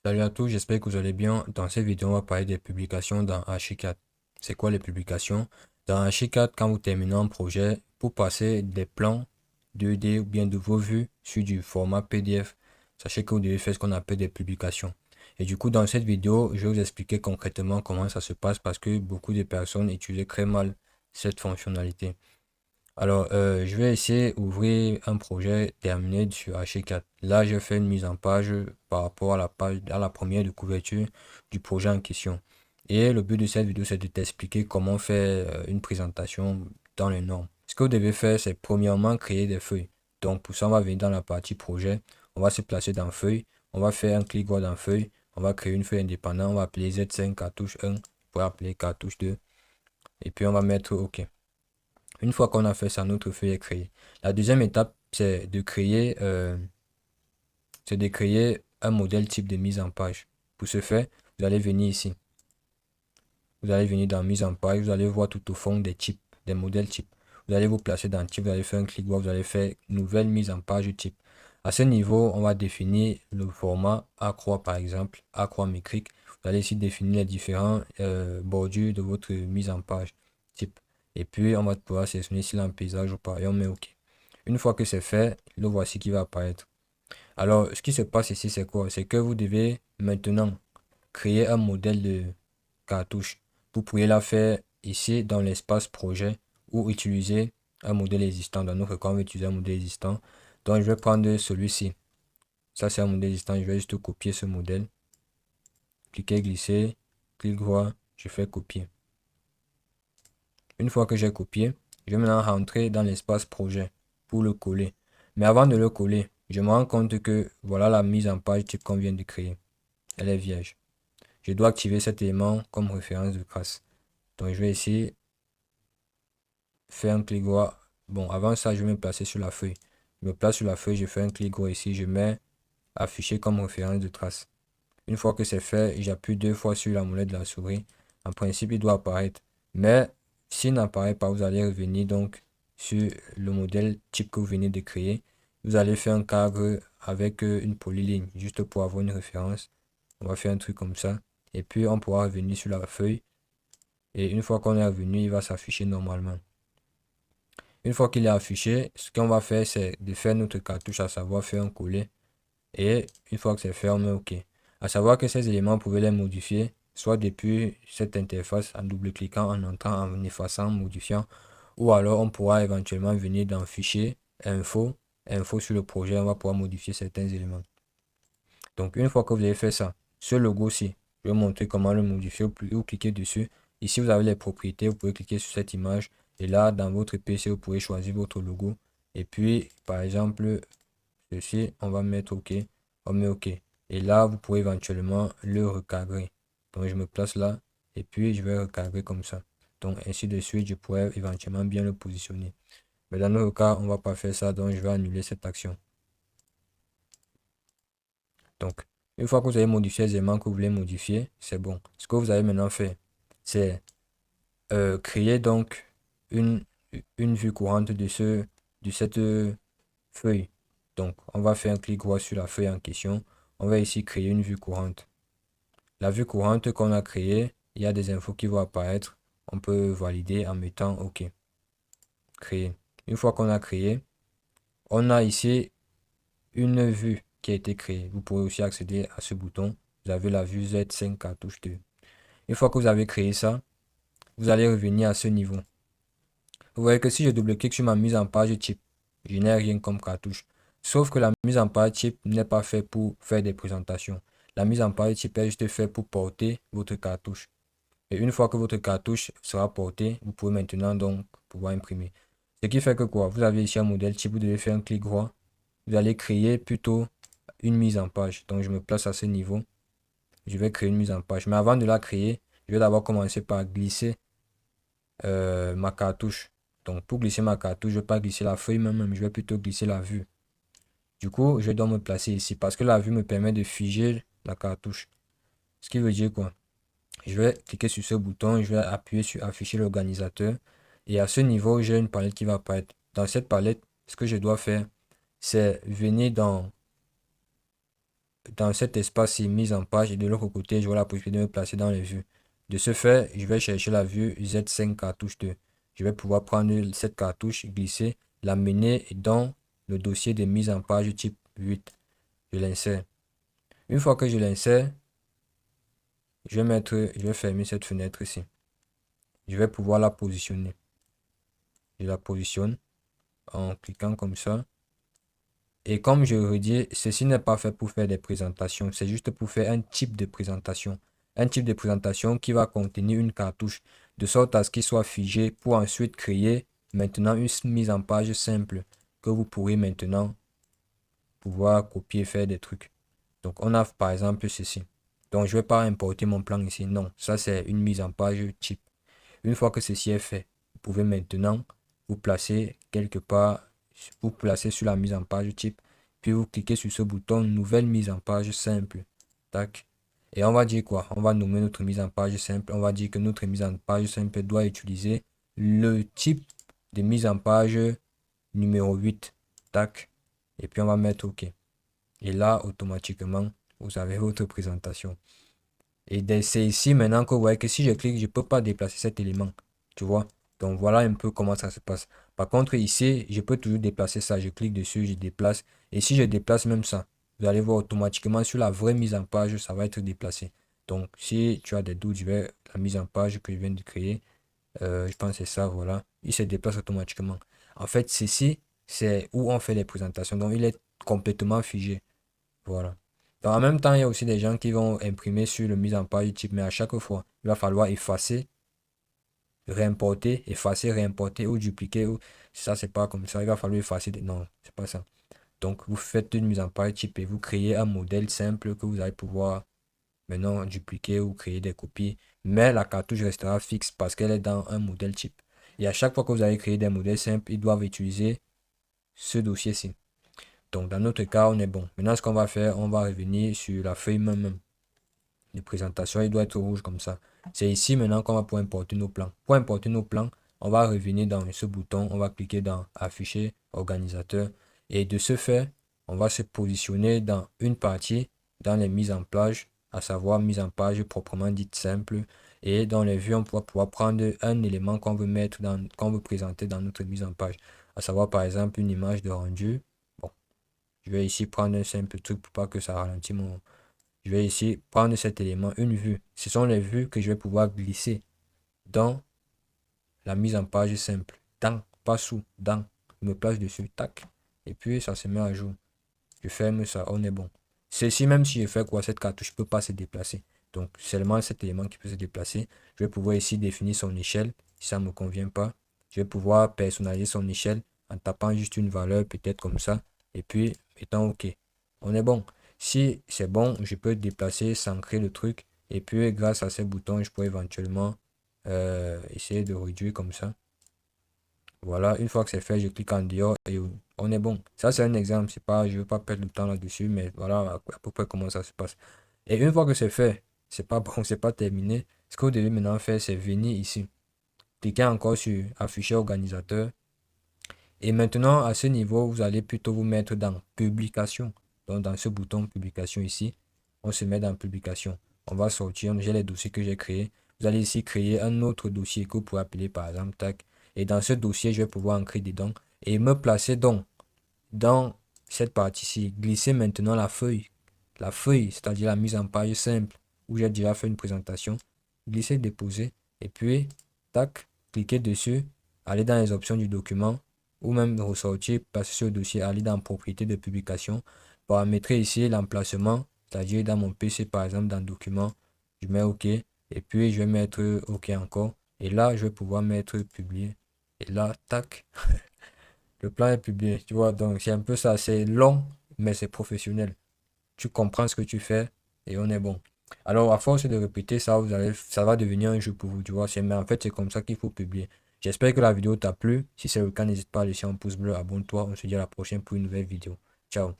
Salut à tous, j'espère que vous allez bien. Dans cette vidéo, on va parler des publications dans Archicad. C'est quoi les publications? Dans Archicad, quand vous terminez un projet, pour passer des plans 2D ou bien de vos vues sur du format PDF, sachez que vous devez faire ce qu'on appelle des publications. Et du coup, dans cette vidéo, je vais vous expliquer concrètement comment ça se passe parce que beaucoup de personnes utilisent très mal cette fonctionnalité. Alors, je vais essayer d'ouvrir un projet terminé sur H4. Là, je fais une mise en page par rapport à la page, à la première de couverture du projet en question. Et le but de cette vidéo, c'est de t'expliquer comment faire une présentation dans les normes. Ce que vous devez faire, c'est premièrement créer des feuilles. Donc, pour ça, on va venir dans la partie projet. On va se placer dans feuille. On va faire un clic droit dans feuille. On va créer une feuille indépendante. On va appeler Z5 cartouche 1. On pourrait appeler cartouche 2. Et puis, on va mettre OK. Une fois qu'on a fait ça, notre feuille est créée. La deuxième étape, c'est de créer un modèle type de mise en page. Pour ce faire, vous allez venir ici. Vous allez venir dans mise en page. Vous allez voir tout au fond des types, des modèles types. Vous allez vous placer dans type. Vous allez faire un clic droit. Vous allez faire nouvelle mise en page type. À ce niveau, on va définir le format A3 par exemple, A3 métrique. Vous allez ici définir les différents bordures de votre mise en page type. Et puis, on va pouvoir sélectionner s'il a un paysage ou pas. Et on met OK. Une fois que c'est fait, le voici qui va apparaître. Alors, ce qui se passe ici, c'est quoi? C'est que vous devez maintenant créer un modèle de cartouche. Vous pouvez la faire ici dans l'espace projet ou utiliser un modèle existant. Dans notre cas, on va utiliser un modèle existant. Donc, je vais prendre celui-ci. Ça, c'est un modèle existant. Je vais juste copier ce modèle. Cliquer, glisser, clic droit, je fais copier. Une fois que j'ai copié, je vais maintenant rentrer dans l'espace projet pour le coller. Mais avant de le coller, je me rends compte que voilà la mise en page type qu'on vient de créer. Elle est vierge. Je dois activer cet élément comme référence de classe. Donc je vais ici faire un clic droit. Bon, avant ça, je vais me placer sur la feuille. Je me place sur la feuille, je fais un clic droit ici, je mets afficher comme référence de trace. Une fois que c'est fait, j'appuie deux fois sur la molette de la souris. En principe, il doit apparaître. Mais s'il n'apparaît pas, vous allez revenir donc sur le modèle type que vous venez de créer. Vous allez faire un cadre avec une polyligne, juste pour avoir une référence. On va faire un truc comme ça. Et puis, on pourra revenir sur la feuille. Et une fois qu'on est revenu, il va s'afficher normalement. Une fois qu'il est affiché, ce qu'on va faire, c'est de faire notre cartouche, à savoir faire un coller. Et une fois que c'est fait, on met OK. À savoir que ces éléments, vous pouvez les modifier, soit depuis cette interface en double-cliquant, en entrant, en effaçant, en modifiant, ou alors on pourra éventuellement venir dans Fichier, Info, Info sur le projet, on va pouvoir modifier certains éléments. Donc une fois que vous avez fait ça, ce logo-ci, je vais vous montrer comment le modifier, ou cliquer dessus. Ici, vous avez les propriétés, vous pouvez cliquer sur cette image, et là, dans votre PC, vous pouvez choisir votre logo. Et puis, par exemple, ceci, on va mettre OK. On met OK. Et là, vous pouvez éventuellement le recadrer. Donc, je me place là. Et puis, je vais recadrer comme ça. Donc, ainsi de suite, je pourrais éventuellement bien le positionner. Mais dans notre cas, on ne va pas faire ça. Donc, je vais annuler cette action. Donc, une fois que vous avez modifié les éléments que vous voulez modifier, c'est bon. Ce que vous avez maintenant fait, c'est créer donc une, une vue courante de cette feuille. Donc, on va faire un clic droit sur la feuille en question. On va ici créer une vue courante. La vue courante qu'on a créée, il y a des infos qui vont apparaître. On peut valider en mettant OK. Créer. Une fois qu'on a créé, on a ici une vue qui a été créée. Vous pourrez aussi accéder à ce bouton. Vous avez la vue Z5 cartouche 2. Une fois que vous avez créé ça, vous allez revenir à ce niveau. Vous voyez que si je double-clique sur ma mise en page type, je n'ai rien comme cartouche. Sauf que la mise en page type n'est pas faite pour faire des présentations. La mise en page type est juste faite pour porter votre cartouche. Et une fois que votre cartouche sera portée, vous pouvez maintenant donc pouvoir imprimer. Ce qui fait que quoi? Vous avez ici un modèle type, vous devez faire un clic droit. Vous allez créer plutôt une mise en page. Donc je me place à ce niveau. Je vais créer une mise en page. Mais avant de la créer, je vais d'abord commencer par glisser ma cartouche. Donc pour glisser ma cartouche, je ne vais pas glisser la feuille même, je vais plutôt glisser la vue. Du coup, je dois me placer ici parce que la vue me permet de figer la cartouche. Ce qui veut dire quoi? Je vais cliquer sur ce bouton, je vais appuyer sur afficher l'organisateur. Et à ce niveau, j'ai une palette qui va apparaître. Dans cette palette, ce que je dois faire, c'est venir dans dans cet espace-ci, mise en page, et de l'autre côté, j'aurai la possibilité de me placer dans les vues. De ce fait, je vais chercher la vue Z5 cartouche 2. Je vais pouvoir prendre cette cartouche, glisser, l'amener dans le dossier de mise en page type 8. Je l'insère. Une fois que je l'insère, je vais fermer cette fenêtre ici. Je vais pouvoir la positionner. Je la positionne en cliquant comme ça. Et comme je redis, ceci n'est pas fait pour faire des présentations, c'est juste pour faire un type de présentation. Un type de présentation qui va contenir une cartouche, de sorte à ce qu'il soit figé pour ensuite créer maintenant une mise en page simple que vous pourrez maintenant pouvoir copier et faire des trucs. Donc on a par exemple ceci. Donc je ne vais pas importer mon plan ici, non, ça c'est une mise en page type. Une fois que ceci est fait, vous pouvez maintenant vous placer quelque part, vous placer sur la mise en page type, puis vous cliquez sur ce bouton nouvelle mise en page simple. Tac. Et on va dire quoi? On va nommer notre mise en page simple. On va dire que notre mise en page simple doit utiliser le type de mise en page numéro 8. Tac. Et puis on va mettre OK. Et là, automatiquement, vous avez votre présentation. Et c'est ici maintenant que vous voyez que si je clique, je ne peux pas déplacer cet élément. Tu vois? Donc voilà un peu comment ça se passe. Par contre, ici, je peux toujours déplacer ça. Je clique dessus, je déplace. Et si je déplace même ça, vous allez voir automatiquement sur la vraie mise en page, ça va être déplacé. Donc si tu as des doutes, je vais la mise en page que je viens de créer. Je pense que c'est ça, voilà. Il se déplace automatiquement. En fait, ceci, c'est où on fait les présentations. Donc il est complètement figé. Voilà. Donc, en même temps, il y a aussi des gens qui vont imprimer sur le mise en page type, mais à chaque fois, il va falloir effacer, réimporter, effacer, réimporter ou dupliquer. Ça, c'est pas comme ça. Il va falloir effacer. Non, c'est pas ça. Donc, vous faites une mise en page type et vous créez un modèle simple que vous allez pouvoir maintenant dupliquer ou créer des copies. Mais la cartouche restera fixe parce qu'elle est dans un modèle type. Et à chaque fois que vous allez créer des modèles simples, ils doivent utiliser ce dossier-ci. Donc, dans notre cas, on est bon. Maintenant, ce qu'on va faire, on va revenir sur la feuille même de présentation. Il doit être rouge comme ça. C'est ici maintenant qu'on va pouvoir importer nos plans. Pour importer nos plans, on va revenir dans ce bouton. On va cliquer dans Afficher, Organisateur. Et de ce fait, on va se positionner dans une partie, dans les mises en page, à savoir mise en page proprement dite simple. Et dans les vues, on va pouvoir prendre un élément qu'on veut mettre qu'on veut présenter dans notre mise en page. À savoir par exemple une image de rendu. Bon, je vais ici prendre un simple truc pour pas que ça ralentisse mon. Je vais ici prendre cet élément, une vue. Ce sont les vues que je vais pouvoir glisser dans la mise en page simple. Dans, pas sous, dans. Je me place dessus, tac. Et puis ça se met à jour. Je ferme ça, on est bon. Ceci, même si je fais quoi, cette cartouche ne peut pas se déplacer. Donc seulement cet élément qui peut se déplacer. Je vais pouvoir ici définir son échelle. Si ça ne me convient pas, je vais pouvoir personnaliser son échelle en tapant juste une valeur, peut-être comme ça. Et puis, étant OK. On est bon. Si c'est bon, je peux déplacer, s'ancrer le truc. Et puis, grâce à ces boutons, je peux éventuellement essayer de réduire comme ça. Voilà, une fois que c'est fait, je clique en dehors et on est bon. Ça, c'est un exemple. C'est pas, je ne veux pas perdre le temps là-dessus, mais voilà à peu près comment ça se passe. Et une fois que c'est fait, c'est pas bon, c'est pas terminé. Ce que vous devez maintenant faire, c'est venir ici. Cliquez encore sur Afficher organisateur. Et maintenant, à ce niveau, vous allez plutôt vous mettre dans Publication. Donc, dans ce bouton Publication ici, on se met dans Publication. On va sortir, j'ai les dossiers que j'ai créés. Vous allez ici créer un autre dossier que vous pouvez appeler par exemple tac. Et dans ce dossier, je vais pouvoir ancrer dedans et me placer donc dans cette partie-ci. Glisser maintenant la feuille. La feuille, c'est-à-dire la mise en page simple où j'ai déjà fait une présentation. Glisser, déposer et puis, tac, cliquer dessus, aller dans les options du document ou même ressortir, passer sur le dossier, aller dans propriété de publication, paramétrer ici l'emplacement, c'est-à-dire dans mon PC par exemple dans document, je mets OK et puis je vais mettre OK encore et là je vais pouvoir mettre publier et là tac le plan est publié, tu vois. Donc c'est un peu ça, c'est long mais c'est professionnel, tu comprends ce que tu fais et on est bon. Alors à force de répéter ça, ça va devenir un jeu pour vous, tu vois. Mais en fait c'est comme ça qu'il faut publier. J'espère que la vidéo t'a plu. Si c'est le cas, n'hésite pas à laisser un pouce bleu, abonne-toi. On se dit à la prochaine pour une nouvelle vidéo. Ciao.